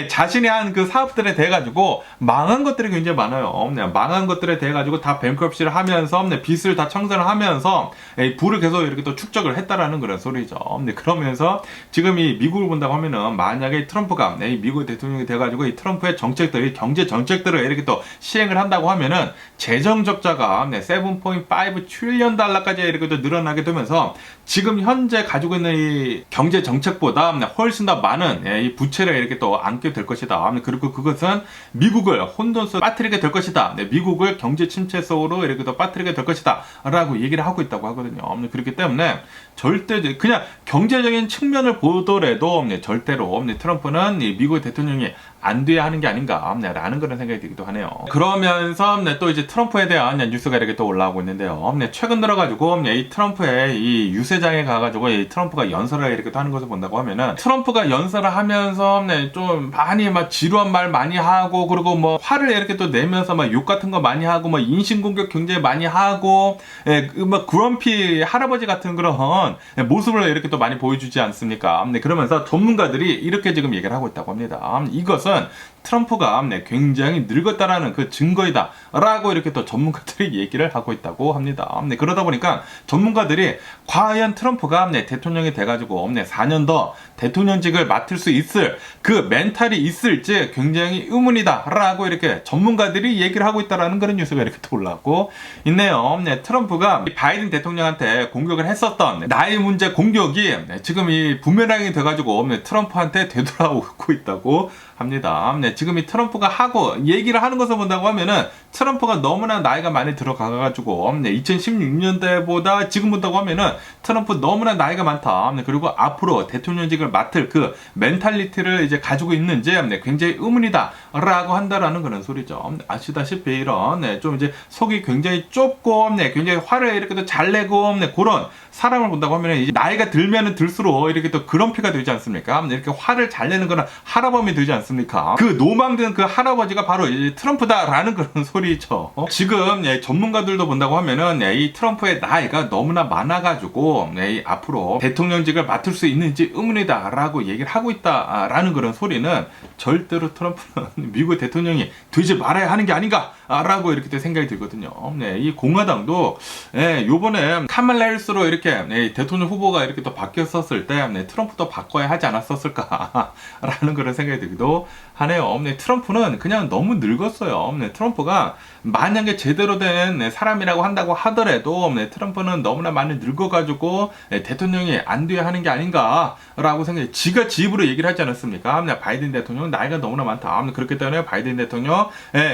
자신이 한 그 사업들에 대해 가지고 망한 것들이 굉장히 많아요. 망한 것들에 대해 가지고 다 뱅크럽시를 하면서 빚을 다 청산을 하면서 부를 계속 이렇게 또 축적을 했다라는 그런 소리죠. 그러면서 지금 이 미국을 본다고 하면은 만약에 트럼프가 이 미국 대통령이 돼 가지고 이 트럼프의 정책들이 경제 정책들을 이렇게 또 시행을 한다고 하면은 재정 적자가 7.5 트릴리언 달러까지 이렇게 또 늘어나게 되면서 지금 현재 가지고 있는 이 경제 정책보다 훨씬 더 많은 이 부채를 이렇게 또 안게 될 것이다. 그리고 그것은 미국을 혼돈 속에 빠뜨리게 될 것이다. 미국을 경제 침체 속으로 이렇게 더 빠뜨리게 될 것이다. 라고 얘기를 하고 있다고 하거든요. 그렇기 때문에 절대 그냥 경제적인 측면을 보더라도 절대로 트럼프는 미국 대통령이 안 돼야 하는 게 아닌가 라는 그런 생각이 들기도 하네요. 그러면서 또 이제 트럼프에 대한 뉴스가 이렇게 또 올라오고 있는데요. 최근 들어가지고 이 트럼프의 이 유세장에 가가지고 이 트럼프가 연설을 이렇게 또 하는 것을 본다고 하면은 트럼프가 연설을 하면서 좀 많이 막 지루한 말 많이 하고 그리고 뭐 화를 이렇게 또 내면서 막 욕 같은 거 많이 하고 뭐 인신공격 굉장히 많이 하고 막 그럼피 할아버지 같은 그런 모습을 이렇게 또 많이 보여주지 않습니까? 그러면서 전문가들이 이렇게 지금 얘기를 하고 있다고 합니다. 이것은 트럼프가 굉장히 늙었다라는 그 증거이다 라고 이렇게 또 전문가들이 얘기를 하고 있다고 합니다. 그러다 보니까 전문가들이 과연 트럼프가 대통령이 돼가지고 4년 더 대통령직을 맡을 수 있을 그 멘탈이 있을지 굉장히 의문이다 라고 이렇게 전문가들이 얘기를 하고 있다라는 그런 뉴스가 이렇게 또 올라오고 있네요. 트럼프가 바이든 대통령한테 공격을 했었던 나이 문제 공격이 지금 이 부메랑이 돼가지고 트럼프한테 되돌아오고 있다고 합니다. 지금 이 트럼프가 하고 얘기를 하는 것을 본다고 하면은 트럼프가 너무나 나이가 많이 들어가가지고 2016년대보다 지금 본다고 하면은 트럼프 너무나 나이가 많다. 그리고 앞으로 대통령직을 맡을 그 멘탈리티를 이제 가지고 있는지 굉장히 의문이다 라고 한다라는 그런 소리죠. 아시다시피 이런 좀 이제 속이 굉장히 좁고 굉장히 화를 이렇게 또 잘 내고 그런 사람을 본다고 하면 이제 나이가 들면은 들수록 이렇게 또 그런피가 되지 않습니까? 이렇게 화를 잘 내는 거는 할아범이 되지 않습니까? 그 노망든 그 할아버지가 바로 이 트럼프다라는 그런 소리죠. 지금 전문가들도 본다고 하면은 이 트럼프의 나이가 너무나 많아가지고 앞으로 대통령직을 맡을 수 있는지 의문이다라고 얘기를 하고 있다라는 그런 소리는 절대로 트럼프는 미국 대통령이 되지 말아야 하는 게 아닌가 라고 이렇게 또 생각이 들거든요. 네, 이 공화당도 요번에 카말라 해리스로 이렇게 대통령 후보가 이렇게 또 바뀌었었을 때 트럼프도 바꿔야 하지 않았었을까 라는 그런 생각이 들기도 하네요. 트럼프는 그냥 너무 늙었어요. 트럼프가 만약에 제대로 된 사람이라고 한다고 하더라도 트럼프는 너무나 많이 늙어가지고 대통령이 안 돼야 하는 게 아닌가라고 생각해. 지가 지 입으로 얘기를 하지 않았습니까? 바이든 대통령 나이가 너무나 많다. 그렇기 때문에 바이든 대통령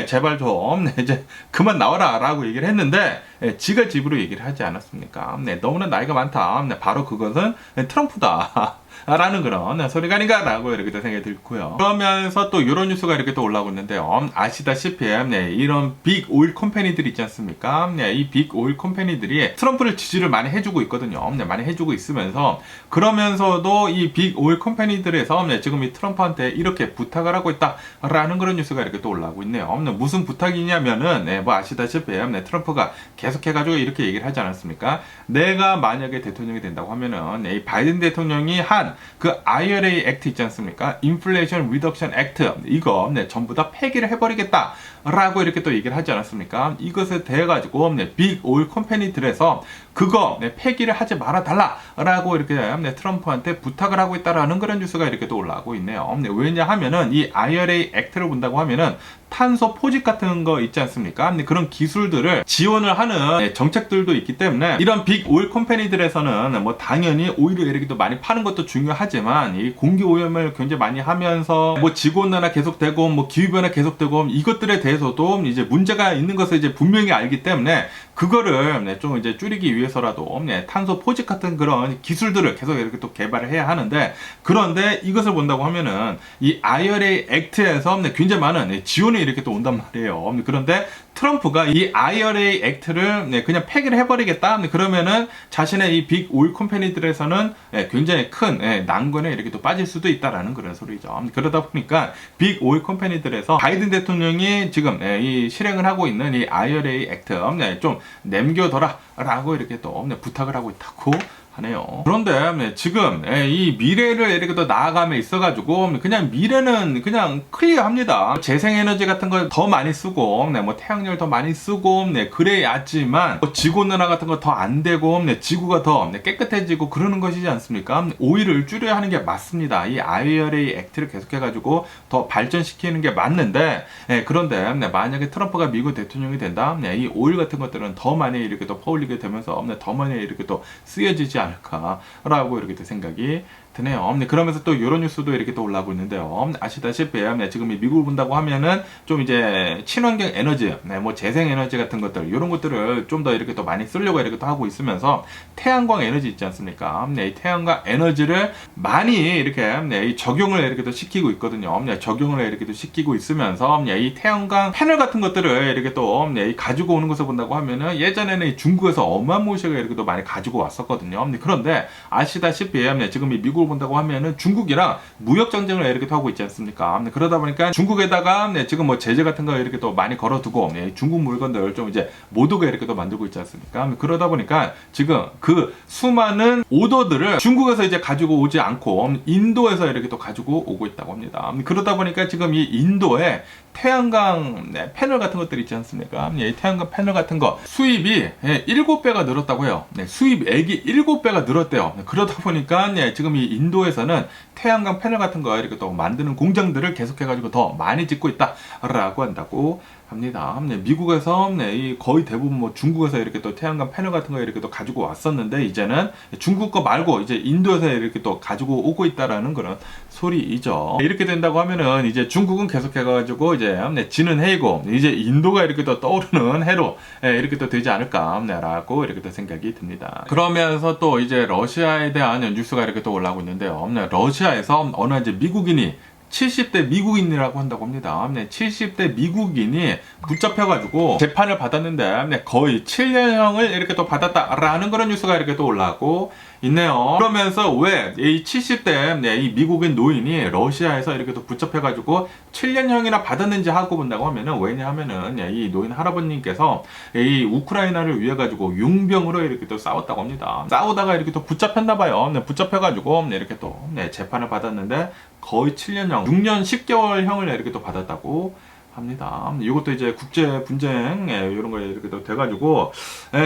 제발 좀 이제 그만 나와라 라고 얘기를 했는데 지가 지 입으로 얘기를 하지 않았습니까? 너무나 나이가 많다. 바로 그것은 트럼프다. 라는 그런 소리가 아닌가라고 이렇게 또 생각이 들고요. 그러면서 또 이런 뉴스가 이렇게 또 올라오고 있는데요. 아시다시피 이런 빅 오일 컴퍼니들이 있지 않습니까? 이 빅 오일 컴퍼니들이 트럼프를 지지를 많이 해주고 있거든요. 많이 해주고 있으면서 그러면서도 이 빅 오일 컴퍼니들에서 지금 이 트럼프한테 이렇게 부탁을 하고 있다라는 그런 뉴스가 이렇게 또 올라오고 있네요. 무슨 부탁이냐면은 뭐 아시다시피 트럼프가 계속해가지고 이렇게 얘기를 하지 않았습니까? 내가 만약에 대통령이 된다고 하면은 이 바이든 대통령이 한 그 IRA 액트 있지 않습니까? 인플레이션 리덕션 액트 이거 전부 다 폐기를 해버리겠다 라고 이렇게 또 얘기를 하지 않았습니까? 이것에 대해 가지고 빅 오일 컴퍼니들에서 그거 폐기를 하지 말아 달라 라고 이렇게 트럼프한테 부탁을 하고 있다라는 그런 뉴스가 이렇게 또 올라오고 있네요. 왜냐하면은 이 IRA 액트를 본다고 하면은 탄소 포집 같은 거 있지 않습니까? 그런 기술들을 지원을 하는 정책들도 있기 때문에 이런 빅 오일 컴퍼니들에서는 뭐 당연히 오일을 이렇게 또 많이 파는 것도 중요하지만 이 공기 오염을 굉장히 많이 하면서 뭐 지구온난화 계속되고 뭐 기후변화 계속되고 이것들에 대해서도 이제 문제가 있는 것을 이제 분명히 알기 때문에 그거를 좀 이제 줄이기 위해서라도 탄소 포집 같은 그런 기술들을 계속 이렇게 또 개발을 해야 하는데 그런데 이것을 본다고 하면은 이 IRA 액트에서 굉장히 많은 지원이 이렇게 또 온단 말이에요. 그런데 트럼프가 이 IRA 액트를 그냥 폐기를 해버리겠다. 그러면은 자신의 이 빅 오일 컴퍼니들에서는 굉장히 큰 난관에 이렇게 또 빠질 수도 있다라는 그런 소리죠. 그러다 보니까 빅 오일 컴퍼니들에서 바이든 대통령이 지금 이 실행을 하고 있는 이 IRA 액트 좀 남겨둬라라고 이렇게 또 부탁을 하고 있다고 하네요. 그런데 지금 이 미래를 이렇게 또 나아감에 있어가지고 그냥 미래는 그냥 클리어합니다. 재생에너지 같은 걸 더 많이 쓰고 뭐 태양열 더 많이 쓰고 그래야지만 뭐 지구온난화 같은 거 더 안 되고 지구가 더 깨끗해지고 그러는 것이지 않습니까? 오일을 줄여야 하는 게 맞습니다. 이 IRA 액트를 계속해가지고 더 발전시키는 게 맞는데 그런데 만약에 트럼프가 미국 대통령이 된다, 이 오일 같은 것들은 더 많이 이렇게 또 퍼올리게 되면서 더 많이 이렇게 또 쓰여지지 않을까라고 이렇게 또 생각이 드네요. 그러면서 또 이런 뉴스도 이렇게 또 올라오고 있는데요. 아시다시피 지금 미국을 본다고 하면은 좀 이제 친환경 에너지, 뭐 재생 에너지 같은 것들 이런 것들을 좀 더 이렇게 또 많이 쓰려고 이렇게 또 하고 있으면서 태양광 에너지 있지 않습니까? 이 태양광 에너지를 많이 이렇게 적용을 이렇게 또 시키고 있거든요. 적용을 이렇게 또 시키고 있으면서 이 태양광 패널 같은 것들을 이렇게 또 가지고 오는 것을 본다고 하면은 예전에는 중국에서 어마무시하게 이렇게 또 많이 가지고 왔었거든요. 그런데 아시다시피 지금 이 미국 본다고 하면은 중국이랑 무역 전쟁을 이렇게 하고 있지 않습니까? 그러다 보니까 중국에다가 지금 뭐 제재 같은 거 이렇게 또 많이 걸어두고 중국 물건들 좀 이제 못 오게 이렇게 또 만들고 있지 않습니까? 그러다 보니까 지금 그 수많은 오더들을 중국에서 이제 가지고 오지 않고 인도에서 이렇게 또 가지고 오고 있다고 합니다. 그러다 보니까 지금 이 인도에 태양광 패널 같은 것들 있지 않습니까? 태양광 패널 같은 거 수입이 7배가 늘었다고 해요. 수입액이 7배가 늘었대요. 그러다 보니까 지금 이 인도에서는 태양광 패널 같은 거 이렇게 또 만드는 공장들을 계속해가지고 더 많이 짓고 있다라고 한다고 합니다. 미국에서 거의 대부분 뭐 중국에서 이렇게 또 태양광 패널 같은 거 이렇게 또 가지고 왔었는데 이제는 중국 거 말고 이제 인도에서 이렇게 또 가지고 오고 있다라는 그런 소리이죠. 이렇게 된다고 하면은 이제 중국은 계속해가지고 이제 지는 해이고 이제 인도가 이렇게 또 떠오르는 해로 이렇게 또 되지 않을까라고 이렇게 또 생각이 듭니다. 그러면서 또 이제 러시아에 대한 뉴스가 이렇게 또 올라오고 있는데요. 러시아에서 어느 이제 미국인이 70대 미국인이라고 한다고 합니다. 70대 미국인이 붙잡혀가지고 재판을 받았는데 거의 7년형을 이렇게 또 받았다라는 그런 뉴스가 이렇게 또 올라오고 있네요. 그러면서 왜 이 70대 이 미국인 노인이 러시아에서 이렇게 또 붙잡혀가지고 7년형이나 받았는지 하고 본다고 하면은 왜냐하면은 이 노인 할아버님께서 이 우크라이나를 위해 가지고 용병으로 이렇게 또 싸웠다고 합니다. 싸우다가 이렇게 또 붙잡혔나봐요. 붙잡혀가지고 이렇게 또 재판을 받았는데 거의 7년형, 6년 10개월형을 이렇게 또 받았다고 합니다. 이것도 이제 국제 분쟁 이런 거에 이렇게 또 돼가지고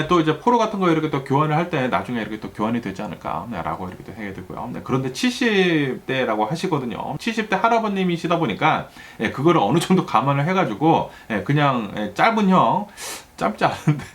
또 이제 포로 같은 거 이렇게 또 교환을 할 때 나중에 이렇게 또 교환이 되지 않을까라고 이렇게 또 생각이 들고요. 그런데 70대라고 하시거든요. 70대 할아버님이시다 보니까 그거를 어느 정도 감안을 해가지고 그냥 짧은 형 짧지 않은데.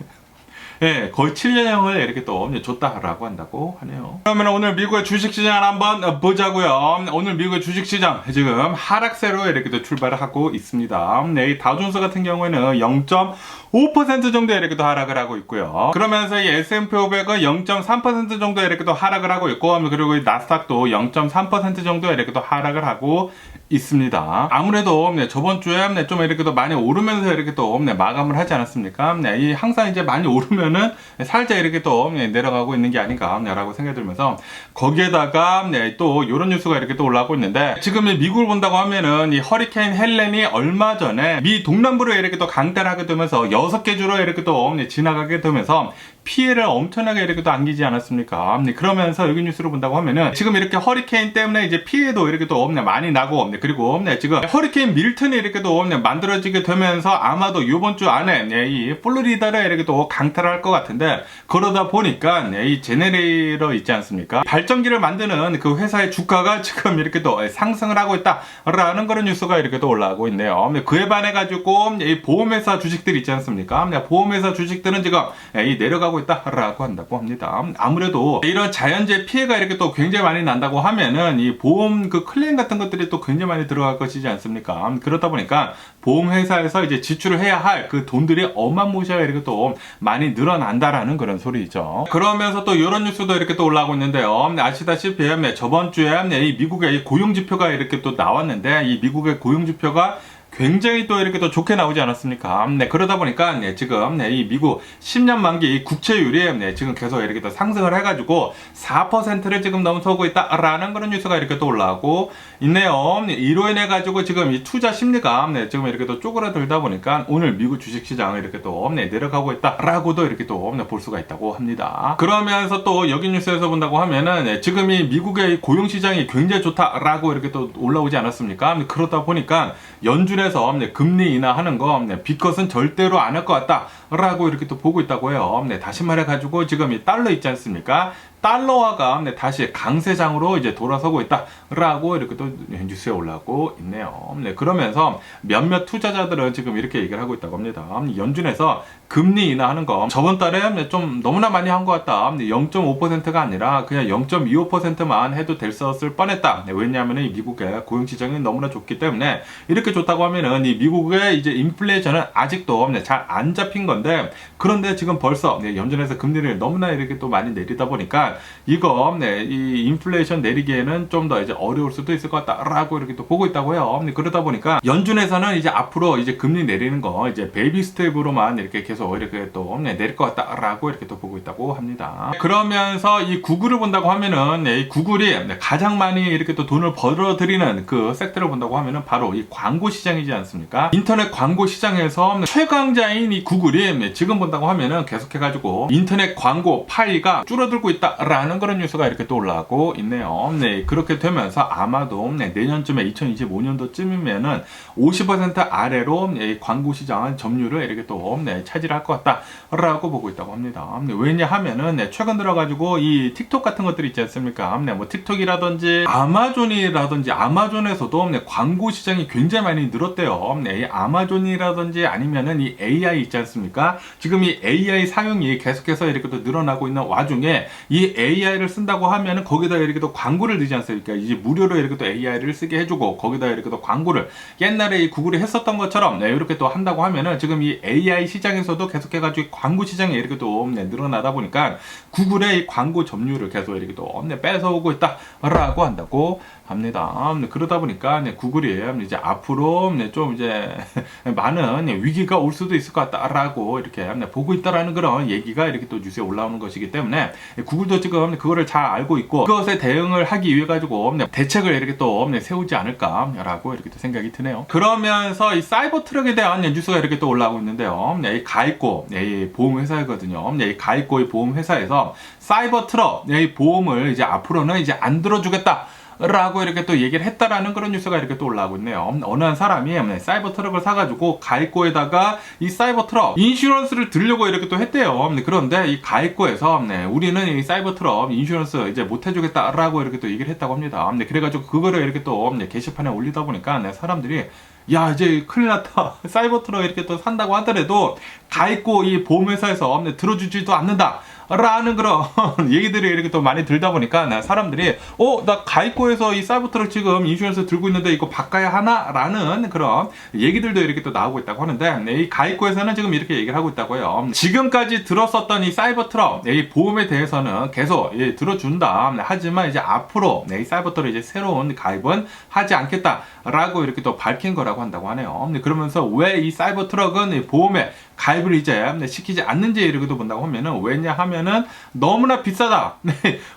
거의 7년형을 이렇게 또 줬다라고 한다고 하네요. 그러면 오늘 미국의 주식시장을 한번 보자고요. 오늘 미국의 주식시장 지금 하락세로 이렇게 또 출발을 하고 있습니다. 이 다우존스 같은 경우에는 0.5% 정도 이렇게 또 하락을 하고 있고요. 그러면서 이 S&P 500은 0.3% 정도 이렇게 또 하락을 하고 있고, 그리고 이 나스닥도 0.3% 정도 이렇게 또 하락을 하고 있습니다. 아무래도 저번 주에 좀 이렇게 또 많이 오르면서 이렇게 또 마감을 하지 않았습니까? 이 항상 이제 많이 오르면은 살짝 이렇게 또 내려가고 있는 게 아닌가라고 생각이 들면서 거기에다가 또 이런 뉴스가 이렇게 또 올라오고 있는데 지금 이 미국을 본다고 하면은 이 허리케인 헬렌이 얼마 전에 미 동남부로 이렇게 또 강타를 하게 되면서 6개 주로 이렇게 또 지나가게 되면서 피해를 엄청나게 이렇게 또 안기지 않았습니까? 그러면서 여기 뉴스를 본다고 하면은 지금 이렇게 허리케인 때문에 이제 피해도 이렇게 또 많이 나고 그리고 지금 허리케인 밀튼이 이렇게 또 만들어지게 되면서 아마도 이번 주 안에 이 플로리다를 이렇게 또 강타를 할 것 같은데 그러다 보니까 이 제네레이터 있지 않습니까? 발전기를 만드는 그 회사의 주가가 지금 이렇게 또 상승을 하고 있다라는 그런 뉴스가 이렇게 또 올라오고 있네요. 그에 반해 가지고 이 보험회사 주식들이 있지 않습니까? 보험회사 주식들은 지금 이 내려가고 있다라고 한다고 합니다. 아무래도 이런 자연재해 피해가 이렇게 또 굉장히 많이 난다고 하면은 이 보험 그 클레임 같은 것들이 또 굉장히 많이 들어갈 것이지 않습니까? 그러다 보니까 보험회사에서 이제 지출을 해야 할 그 돈들이 어마무시하게 이렇게 또 많이 늘어난다라는 그런 소리죠. 그러면서 또 이런 뉴스도 이렇게 또 올라오고 있는데요. 아시다시피 저번 주에 이 미국의 고용지표가 이렇게 또 나왔는데 이 미국의 고용지표가 굉장히 또 이렇게 또 좋게 나오지 않았습니까? 그러다 보니까 지금 이 미국 10년 만기 국채율이 지금 계속 이렇게 또 상승을 해가지고 4%를 지금 넘어서고 있다라는 그런 뉴스가 이렇게 또 올라오고 있네요. 이로 인해 가지고 지금 이 투자 심리가 지금 이렇게 또 쪼그라들다 보니까 오늘 미국 주식시장을 이렇게 또 내려가고 있다라고도 이렇게 또 볼 수가 있다고 합니다. 그러면서 또 여기 뉴스에서 본다고 하면은 지금 이 미국의 고용시장이 굉장히 좋다라고 이렇게 또 올라오지 않았습니까? 그러다 보니까 연준에서 금리 인하하는 거 빚것은 절대로 안 할 것 같다라고 이렇게 또 보고 있다고 해요. 다시 말해가지고 지금 이 달러 있지 않습니까? 달러화가 다시 강세장으로 이제 돌아서고 있다라고 이렇게 또 뉴스에 올라오고 있네요. 그러면서 몇몇 투자자들은 지금 이렇게 얘기를 하고 있다고 합니다. 연준에서 금리 인하하는 거 저번 달에 좀 너무나 많이 한 것 같다. 0.5%가 아니라 그냥 0.25%만 해도 됐었을 뻔했다. 왜냐하면 이 미국의 고용시장이 너무나 좋기 때문에 이렇게 좋다고 하면은 이 미국의 이제 인플레이션은 아직도 잘 안 잡힌 건데 그런데 지금 벌써 연준에서 금리를 너무나 이렇게 또 많이 내리다 보니까 이거 이 인플레이션 내리기에는 좀 더 이제 어려울 수도 있을 것 같다라고 이렇게 또 보고 있다고 해요. 그러다 보니까 연준에서는 이제 앞으로 이제 금리 내리는 거 이제 베이비 스텝으로만 이렇게 계속 이렇게 또 내릴 것 같다라고 이렇게 또 보고 있다고 합니다. 그러면서 이 구글을 본다고 하면은 이 구글이 가장 많이 이렇게 또 돈을 벌어들이는 그 섹터를 본다고 하면은 바로 이 광고 시장이지 않습니까? 인터넷 광고 시장에서 최강자인 이 구글이 지금 본다고 하면은 계속해가지고 인터넷 광고 파이가 줄어들고 있다라는 그런 뉴스가 이렇게 또 올라오고 있네요. 그렇게 되면서 아마도 내년쯤에 2025년도쯤이면은 50% 아래로 광고 시장은 점유율을 이렇게 또 차지할 것 같다라고 보고 있다고 합니다. 왜냐하면은 최근 들어가지고 이 틱톡 같은 것들이 있지 않습니까? 뭐 틱톡이라든지 아마존이라든지 아마존에서도 광고 시장이 굉장히 많이 늘었대요. 이 아마존이라든지 아니면은 이 AI 있지 않습니까? 지금 이 AI 사용이 계속해서 이렇게 또 늘어나고 있는 와중에 이 AI를 쓴다고 하면은 거기다 이렇게 또 광고를 넣지 않습니까? 이제 무료로 이렇게 또 AI를 쓰게 해주고 거기다 이렇게 또 광고를 옛날에 이 구글이 했었던 것처럼 이렇게 또 한다고 하면은 지금 이 AI 시장에서도 계속해가지고 광고 시장이 이렇게 또 늘어나다 보니까 구글의 이 광고 점유율을 계속 이렇게 또 뺏어오고 있다라고 한다고 합니다. 그러다 보니까 구글이 이제 앞으로 좀 이제 많은 위기가 올 수도 있을 것 같다라고 이렇게 보고 있다라는 그런 얘기가 이렇게 또 뉴스에 올라오는 것이기 때문에 구글도 지금 그거를 잘 알고 있고 그것에 대응을 하기 위해 가지고 대책을 이렇게 또 세우지 않을까라고 이렇게 또 생각이 드네요. 그러면서 이 사이버 트럭에 대한 뉴스가 이렇게 또 올라오고 있는데요. 이 가입고 이 보험 회사거든요. 이 가입고 이 보험 회사에서 사이버 트럭 이 보험을 이제 앞으로는 이제 안 들어주겠다. 라고 이렇게 또 얘기를 했다라는 그런 뉴스가 이렇게 또 올라오고 있네요. 어느 한 사람이 사이버 트럭을 사가지고 가입고에다가 이 사이버 트럭 인슈런스를 들려고 이렇게 또 했대요. 그런데 이 가입고에서 우리는 이 사이버 트럭 인슈런스 이제 못 해주겠다라고 이렇게 또 얘기를 했다고 합니다. 그래가지고 그거를 이렇게 또 게시판에 올리다 보니까 사람들이 야 이제 큰일 났다. 사이버 트럭 이렇게 또 산다고 하더라도 가입고 이 보험회사에서 들어주지도 않는다 라는 그런 얘기들이 이렇게 또 많이 들다 보니까 사람들이 나 가입고에서 이 사이버 트럭 지금 인슈런스 들고 있는데 이거 바꿔야 하나? 라는 그런 얘기들도 이렇게 또 나오고 있다고 하는데 이 가입고에서는 지금 이렇게 얘기를 하고 있다고요. 지금까지 들었었던 이 사이버 트럭 이 보험에 대해서는 계속 들어준다. 하지만 이제 앞으로 이 사이버 트럭 이제 새로운 가입은 하지 않겠다 라고 이렇게 또 밝힌 거라고 한다고 하네요. 그러면서 왜 이 사이버 트럭은 보험에 가입을 이제 시키지 않는지 이렇게도 본다고 하면은 왜냐하면은 너무나 비싸다.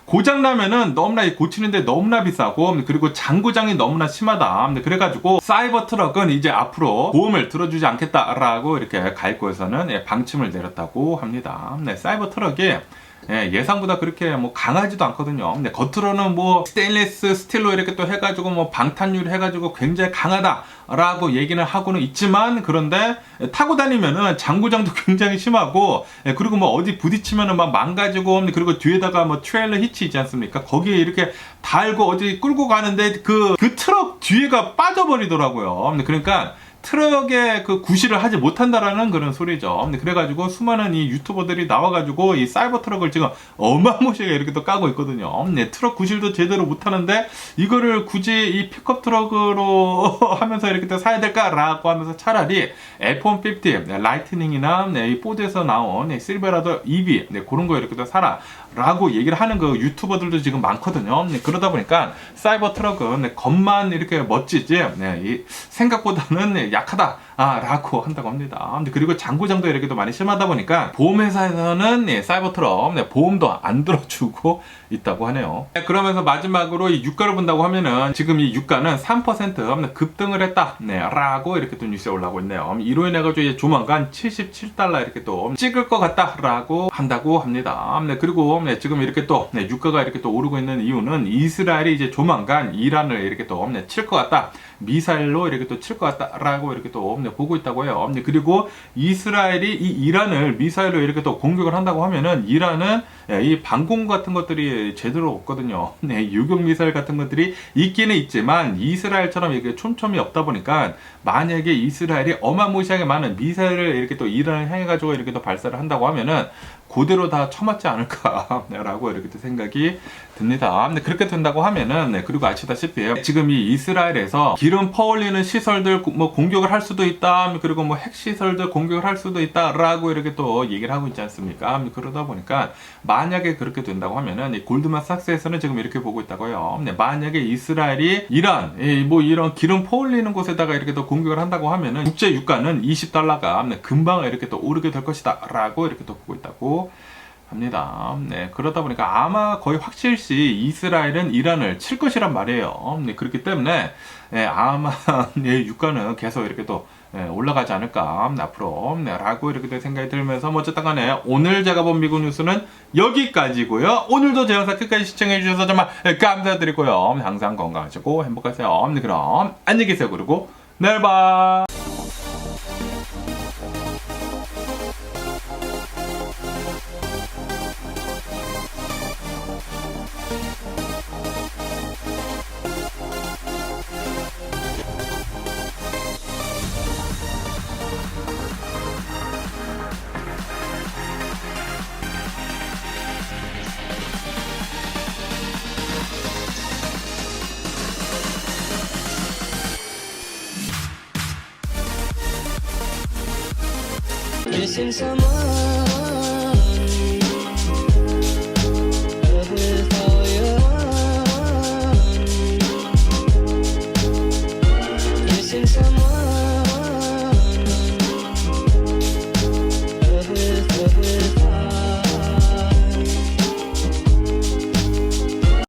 고장나면은 너무나 고치는데 너무나 비싸고 그리고 장고장이 너무나 심하다. 그래가지고 사이버 트럭은 이제 앞으로 보험을 들어주지 않겠다라고 이렇게 가입고에서는 방침을 내렸다고 합니다. 사이버 트럭이 예상보다 그렇게 강하지도 않거든요. 근데 겉으로는 스테인리스 스틸로 이렇게 또 해가지고 방탄유리 해가지고 굉장히 강하다라고 얘기는 하고는 있지만 그런데 타고 다니면은 장고장도 굉장히 심하고 그리고 어디 부딪히면은 막 망가지고 그리고 뒤에다가 트레일러 히치 있지 않습니까? 거기에 이렇게 달고 어디 끌고 가는데 그 트럭 뒤에가 빠져버리더라고요. 그러니까 트럭에 그 구실을 하지 못한다라는 그런 소리죠. 그래가지고 수많은 이 유튜버들이 나와가지고 이 사이버 트럭을 지금 어마무시하게 이렇게 또 까고 있거든요. 트럭 구실도 제대로 못하는데 이거를 굳이 이 픽업 트럭으로 하면서 이렇게 또 사야 될까라고 하면서 차라리 F-150 라이트닝이나 이 포드에서 나온 실버라도 EV 그런 거 이렇게 또 사라 라고 얘기를 하는 그 유튜버들도 지금 많거든요. 그러다 보니까 사이버 트럭은 겉만 이렇게 멋지지 생각보다는 약하다 라고 한다고 합니다. 그리고 장고장도 이렇게 또 많이 심하다 보니까 보험회사에서는 사이버 트럭 보험도 안 들어주고 있다고 하네요. 그러면서 마지막으로 이 유가를 본다고 하면은 지금 이 유가는 3% 급등을 했다 라고 이렇게 또 뉴스에 올라오고 있네요. 이로 인해 가지고 이제 조만간 77달러 이렇게 또 찍을 것 같다 라고 한다고 합니다. 그리고 지금 이렇게 또 유가가 이렇게 또 오르고 있는 이유는 이스라엘이 이제 조만간 이란을 이렇게 또 칠 것 같다. 미사일로 이렇게 또 칠 것 같다라고 이렇게 또 보고 있다고 해요. 그리고 이스라엘이 이 이란을 미사일로 이렇게 또 공격을 한다고 하면은 이란은 이 방공 같은 것들이 제대로 없거든요. 유격 미사일 같은 것들이 있기는 있지만 이스라엘처럼 이게 촘촘히 없다 보니까 만약에 이스라엘이 어마무시하게 많은 미사일을 이렇게 또 이란을 향해 가지고 이렇게 또 발사를 한다고 하면은 그대로 다 처맞지 않을까라고 이렇게 또 생각이 듭니다. 근데 그렇게 된다고 하면은 그리고 아시다시피 지금 이 이스라엘에서 기름 퍼올리는 시설들 공격을 할 수도 있다. 그리고 핵시설들 공격을 할 수도 있다라고 이렇게 또 얘기를 하고 있지 않습니까? 그러다 보니까 만약에 그렇게 된다고 하면은 이 골드만삭스에서는 지금 이렇게 보고 있다고요. 만약에 이스라엘이 이란 이런 기름 퍼올리는 곳에다가 이렇게 또 공격을 한다고 하면은 국제 유가는 20달러가 금방 이렇게 또 오르게 될 것이다라고 이렇게 또 보고 있다고 합니다. 그러다 보니까 아마 거의 확실시 이스라엘은 이란을 칠 것이란 말이에요. 그렇기 때문에 아마 유가는 계속 이렇게 또 올라가지 않을까 앞으로 라고 이렇게 생각이 들면서 어쨌든 간에 오늘 제가 본 미국 뉴스는 여기까지고요. 오늘도 제 영상 끝까지 시청해 주셔서 정말 감사드리고요. 항상 건강하시고 행복하세요. 그럼 안녕히 계세요. 그리고 내일 봐. Missing someone